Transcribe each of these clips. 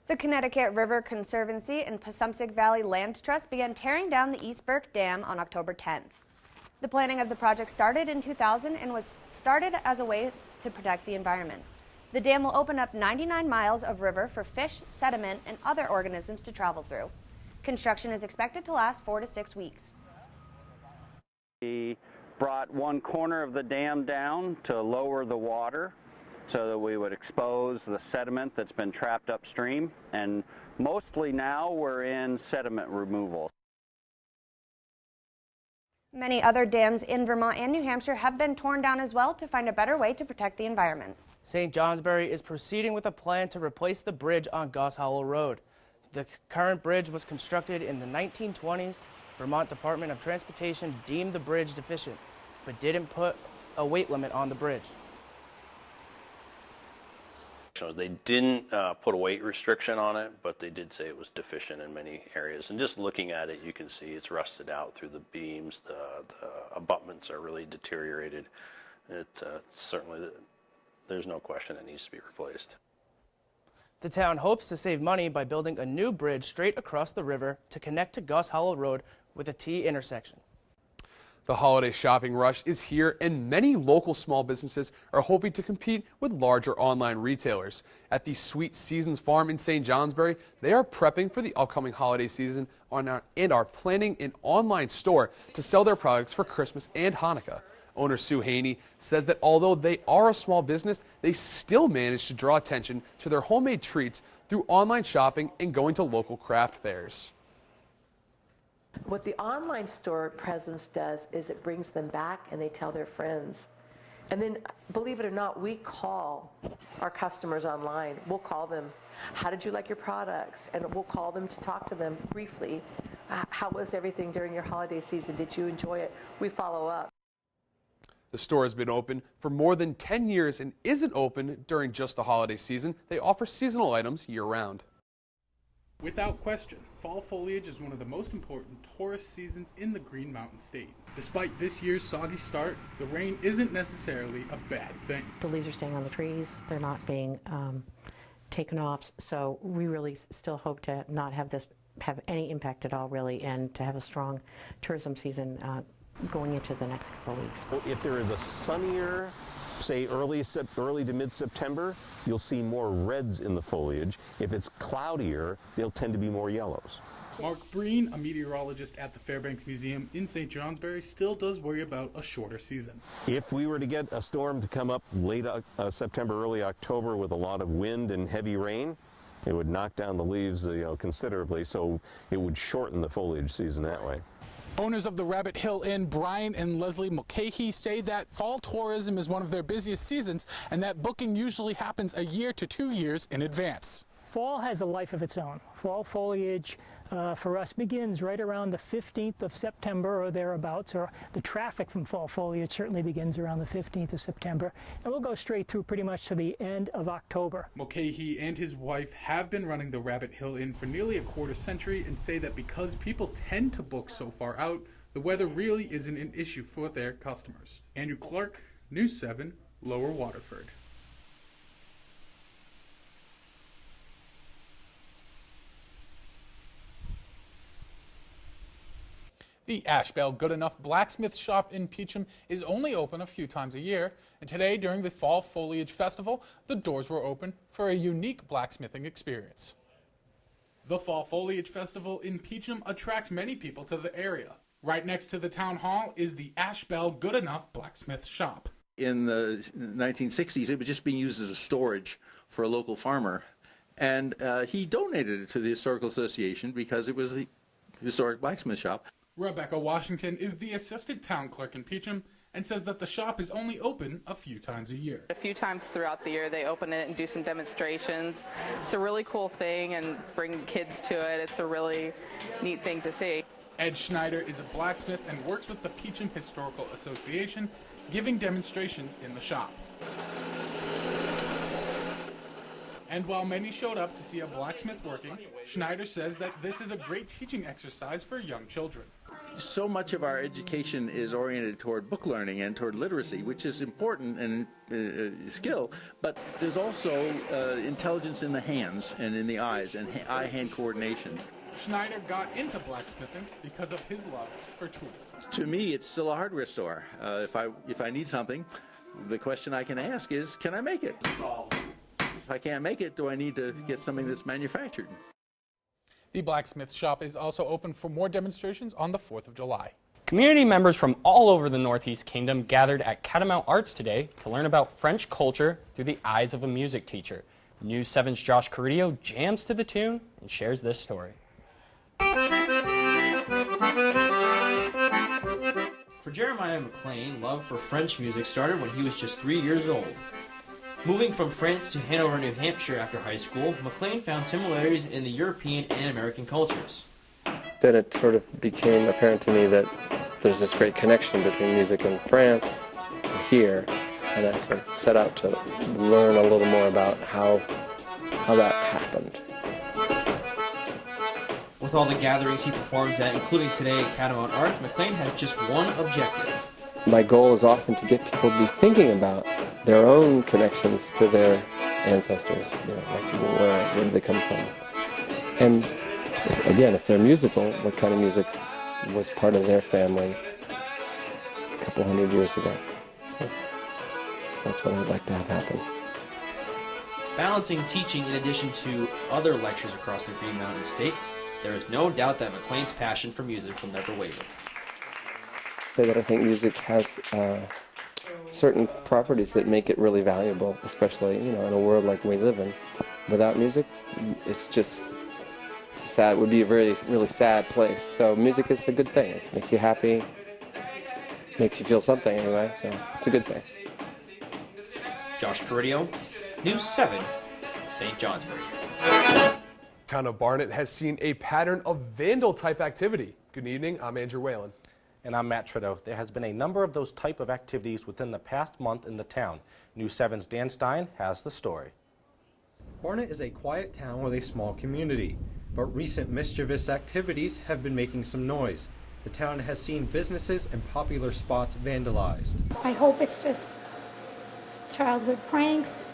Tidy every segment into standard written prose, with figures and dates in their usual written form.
The Connecticut River Conservancy and Passumpsic Valley Land Trust began tearing down the East Burke Dam on October 10th. The planning of the project started in 2000 and was started as a way to protect the environment. The dam will open up 99 miles of river for fish, sediment, and other organisms to travel through. Construction is expected to last 4 to 6 weeks. We brought one corner of the dam down to lower the water so that we would expose the sediment that's been trapped upstream, and mostly now we're in sediment removal. Many other dams in Vermont and New Hampshire have been torn down as well to find a better way to protect the environment. St. Johnsbury is proceeding with a plan to replace the bridge on Goss Hollow Road. The current bridge was constructed in the 1920s. Vermont Department of Transportation deemed the bridge deficient, but didn't put a weight limit on the bridge. So they didn't put a weight restriction on it, but they did say it was deficient in many areas. And just looking at it, you can see it's rusted out through the beams. The abutments are really deteriorated. Certainly, there's no question it needs to be replaced. The town hopes to save money by building a new bridge straight across the river to connect to Goss Hollow Road with a T intersection. The holiday shopping rush is here, and many local small businesses are hoping to compete with larger online retailers. At the Sweet Seasons Farm in St. Johnsbury, they are prepping for the upcoming holiday season and are planning an online store to sell their products for Christmas and Hanukkah. Owner Sue Haney says that although they are a small business, they still manage to draw attention to their homemade treats through online shopping and going to local craft fairs. What the online store presence does is it brings them back and they tell their friends. And then, believe it or not, we call our customers online. We'll call them, how did you like your products? And we'll call them to talk to them briefly. How was everything during your holiday season? Did you enjoy it? We follow up. The store has been open for more than 10 years and isn't open during just the holiday season. They offer seasonal items year-round. Without question, fall foliage is one of the most important tourist seasons in the Green Mountain State. Despite this year's soggy start, the rain isn't necessarily a bad thing. The leaves are staying on the trees, they're not being taken off, so we really still hope to not have this have any impact at all, really, and to have a strong tourism season going into the next couple of weeks. If there is a sunnier, say early to mid-September, you'll see more reds in the foliage. If it's cloudier, they'll tend to be more yellows. Mark Breen, a meteorologist at the Fairbanks Museum in St. Johnsbury, still does worry about a shorter season. If we were to get a storm to come up late September, early October with a lot of wind and heavy rain, it would knock down the leaves considerably, so it would shorten the foliage season that way. Owners of the Rabbit Hill Inn, Brian and Leslie Mulcahy, say that fall tourism is one of their busiest seasons and that booking usually happens a year to 2 years in advance. Fall has a life of its own. Fall foliage for us begins right around the 15th of September or thereabouts, or the traffic from fall foliage certainly begins around the 15th of September, and we'll go straight through pretty much to the end of October. Mulcahy and his wife have been running the Rabbit Hill Inn for nearly a quarter century and say that because people tend to book so far out, the weather really isn't an issue for their customers. Andrew Clark, News 7, Lower Waterford. The Ashbel Good Enough Blacksmith Shop in Peacham is only open a few times a year, and today during the Fall Foliage Festival, the doors were open for a unique blacksmithing experience. The Fall Foliage Festival in Peacham attracts many people to the area. Right next to the town hall is the Ashbel Good Enough Blacksmith Shop. In the 1960s, it was just being used as a storage for a local farmer, and he donated it to the Historical Association because it was the historic blacksmith shop. Rebecca Washington is the assistant town clerk in Peacham and says that the shop is only open a few times a year. A few times throughout the year they open it and do some demonstrations. It's a really cool thing and bring kids to it. It's a really neat thing to see. Ed Schneider is a blacksmith and works with the Peacham Historical Association, giving demonstrations in the shop. And while many showed up to see a blacksmith working, Schneider says that this is a great teaching exercise for young children. so much of our education is oriented toward book learning and toward literacy, which is important and skill, but there's also intelligence in the hands and in the eyes and eye-hand coordination. Schneider got into blacksmithing because of his love for tools. To me, it's still a hardware store. If I need something, the question I can ask is, can I make it? If I can't make it, do I need to get something that's manufactured? The blacksmith shop is also open for more demonstrations on the 4th of July. Community members from all over the Northeast Kingdom gathered at Catamount Arts today to learn about French culture through the eyes of a music teacher. News 7's Josh Carrillo jams to the tune and shares this story. For Jeremiah McLean, love for French music started when he was just 3 years old. Moving from France to Hanover, New Hampshire after high school, McLean found similarities in the European and American cultures. Then it sort of became apparent to me that there's this great connection between music in France and here, and I sort of set out to learn a little more about how that happened. With all the gatherings he performs at, including today at Catamount Arts, McLean has just one objective. My goal is often to get people to be thinking about their own connections to their ancestors, like where did they come from? And again, if they're musical, what kind of music was part of their family a couple hundred years ago? That's what I'd like to have happen. Balancing teaching in addition to other lectures across the Green Mountain State, there is no doubt that McLean's passion for music will never waver. Say that I think music has certain properties that make it really valuable, especially in a world like we live in. Without music, it's sad. It would be a really sad place. So music is a good thing. It makes you happy, makes you feel something anyway. So it's a good thing. Josh Carrillo, News 7, St. Johnsbury. Town of Barnet has seen a pattern of vandal-type activity. Good evening, I'm Andrew Whalen. And I'm Matt Trudeau. There has been a number of those type of activities within the past month in the town. News 7's Dan Stein has the story. Barnet is a quiet town with a small community, but recent mischievous activities have been making some noise. The town has seen businesses and popular spots vandalized. I hope it's just childhood pranks,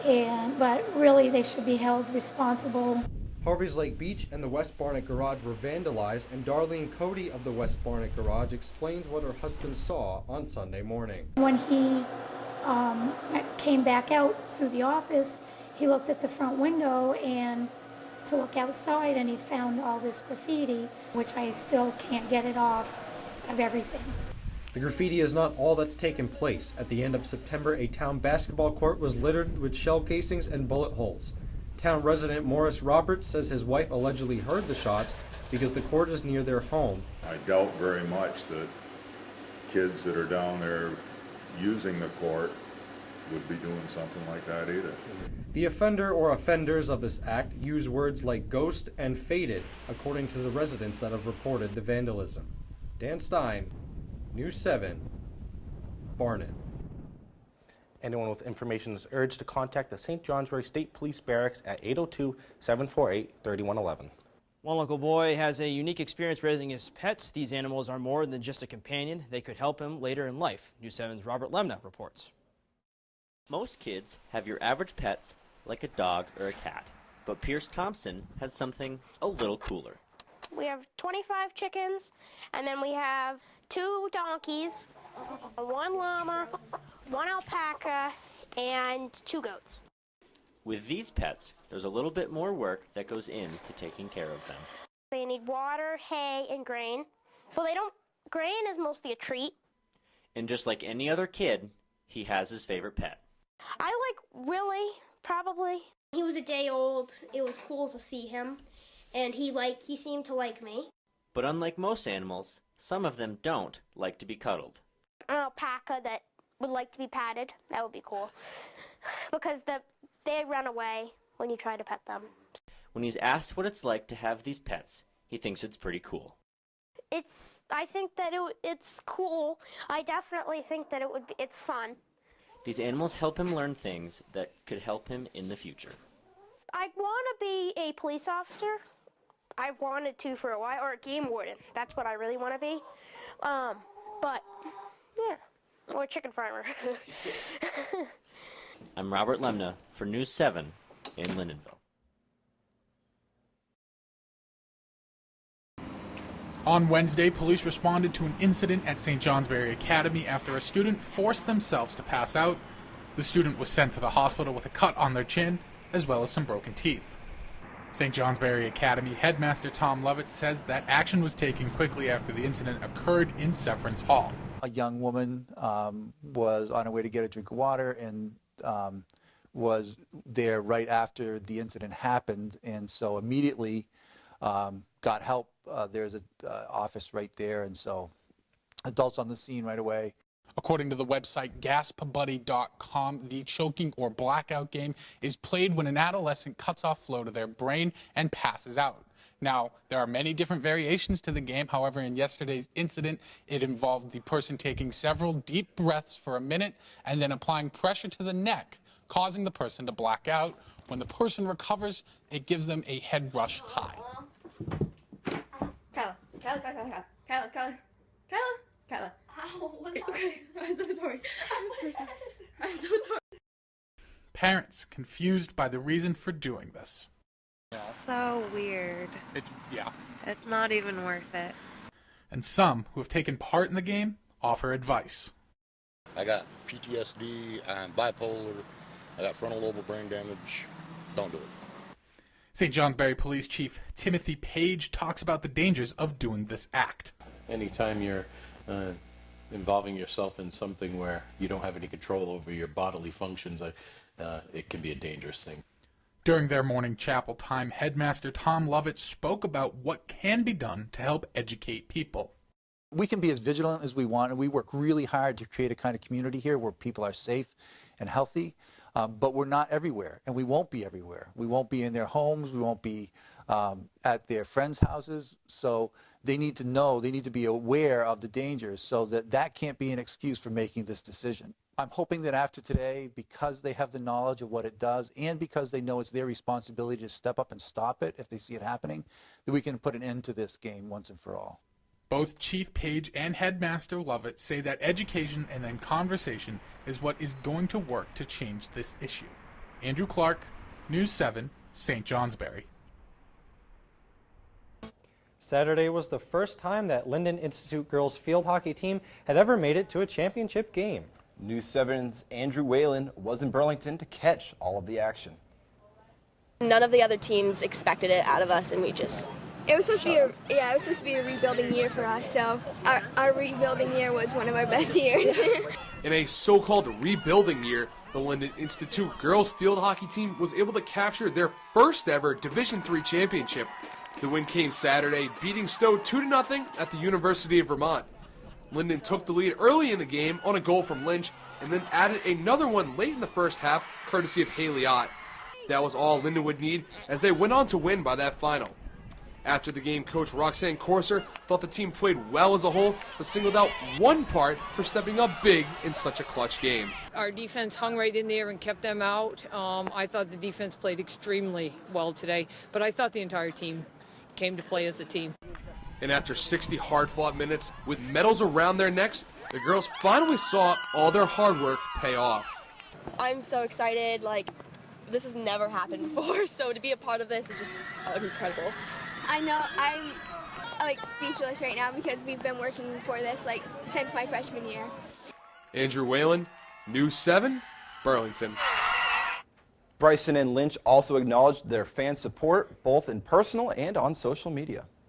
but really they should be held responsible. Harvey's Lake Beach and the West Barnet Garage were vandalized, and Darlene Cody of the West Barnet Garage explains what her husband saw on Sunday morning. When he came back out through the office, he looked at the front window and to look outside, and he found all this graffiti, which I still can't get it off of everything. The graffiti is not all that's taken place. At the end of September, a town basketball court was littered with shell casings and bullet holes. Town resident Morris Roberts says his wife allegedly heard the shots because the court is near their home. I doubt very much that kids that are down there using the court would be doing something like that either. The offender or offenders of this act use words like ghost and faded, according to the residents that have reported the vandalism. Dan Stein, News 7, Barnet. Anyone with information is urged to contact the St. Johnsbury State Police Barracks at 802-748-3111. One local boy has a unique experience raising his pets. These animals are more than just a companion. They could help him later in life. News 7's Robert Lemna reports. Most kids have your average pets like a dog or a cat, but Pierce Thompson has something a little cooler. We have 25 chickens, and then we have 2 donkeys, 1 llama, 1 alpaca, and 2 goats. With these pets, there's a little bit more work that goes into taking care of them. They need water, hay, and grain. Well, grain is mostly a treat. And just like any other kid, he has his favorite pet. I like Willie, probably. He was a day old. It was cool to see him, and he seemed to like me. But unlike most animals, some of them don't like to be cuddled. An alpaca that would like to be patted, that would be cool. Because they run away when you try to pet them. When he's asked what it's like to have these pets, he thinks it's pretty cool. I think that it's cool. I definitely think that it's fun. These animals help him learn things that could help him in the future. I want to be a police officer. I've wanted to for a while, or a game warden. That's what I really want to be. But, yeah, or a chicken farmer. I'm Robert Lemna for News 7 in Lyndonville. On Wednesday, police responded to an incident at St. Johnsbury Academy after a student forced themselves to pass out. The student was sent to the hospital with a cut on their chin, as well as some broken teeth. St. Johnsbury Academy headmaster Tom Lovett says that action was taken quickly after the incident occurred in Severance Hall. A young woman was on her way to get a drink of water and was there right after the incident happened, and so immediately got help. There's an office right there, and so adults on the scene right away. According to the website gaspbuddy.com, the choking or blackout game is played when an adolescent cuts off flow to their brain and passes out. Now, there are many different variations to the game. However, in yesterday's incident, it involved the person taking several deep breaths for a minute and then applying pressure to the neck, causing the person to black out. When the person recovers, it gives them a head rush high. Kyla. Ow, okay, I'm so sorry. I'm so sorry. Parents confused by the reason for doing this. So weird. Yeah. It's not even worth it. And some who have taken part in the game offer advice. I got PTSD, I'm bipolar, I got frontal lobar brain damage. Don't do it. St. Johnsbury Police Chief Timothy Page talks about the dangers of doing this act. Anytime you're involving yourself in something where you don't have any control over your bodily functions, it can be a dangerous thing. During their morning chapel time, Headmaster Tom Lovett spoke about what can be done to help educate people. We can be as vigilant as we want, and we work really hard to create a kind of community here where people are safe and healthy, but we're not everywhere, and we won't be everywhere. We won't be in their homes, we won't be at their friends' houses, so they need to know, they need to be aware of the dangers so that that can't be an excuse for making this decision. I'm hoping that after today, because they have the knowledge of what it does and because they know it's their responsibility to step up and stop it if they see it happening, that we can put an end to this game once and for all. Both Chief Page and Headmaster Lovett say that education and then conversation is what is going to work to change this issue. Andrew Clark, News 7, St. Johnsbury. Saturday was the first time that Linden Institute girls field hockey team had ever made it to a championship game. News 7's Andrew Whalen was in Burlington to catch all of the action. None of the other teams expected it out of us, and we just... It was supposed to be a rebuilding year for us, so our rebuilding year was one of our best years. In a so-called rebuilding year, the Linden Institute girls field hockey team was able to capture their first ever Division III championship. The win came Saturday, beating Stowe 2-0 at the University of Vermont. Linden took the lead early in the game on a goal from Lynch, and then added another one late in the first half, courtesy of Haley Ott. That was all Linden would need as they went on to win by that final. After the game, coach Roxanne Corser thought the team played well as a whole, but singled out one part for stepping up big in such a clutch game. Our defense hung right in there and kept them out. I thought the defense played extremely well today, but I thought the entire team came to play as a team. And after 60 hard-fought minutes with medals around their necks, the girls finally saw all their hard work pay off. I'm so excited. This has never happened before, so to be a part of this is just incredible. I know I'm speechless right now because we've been working for this since my freshman year. Andrew Whalen, News 7, Burlington. Bryson and Lynch also acknowledged their fan support both in personal and on social media.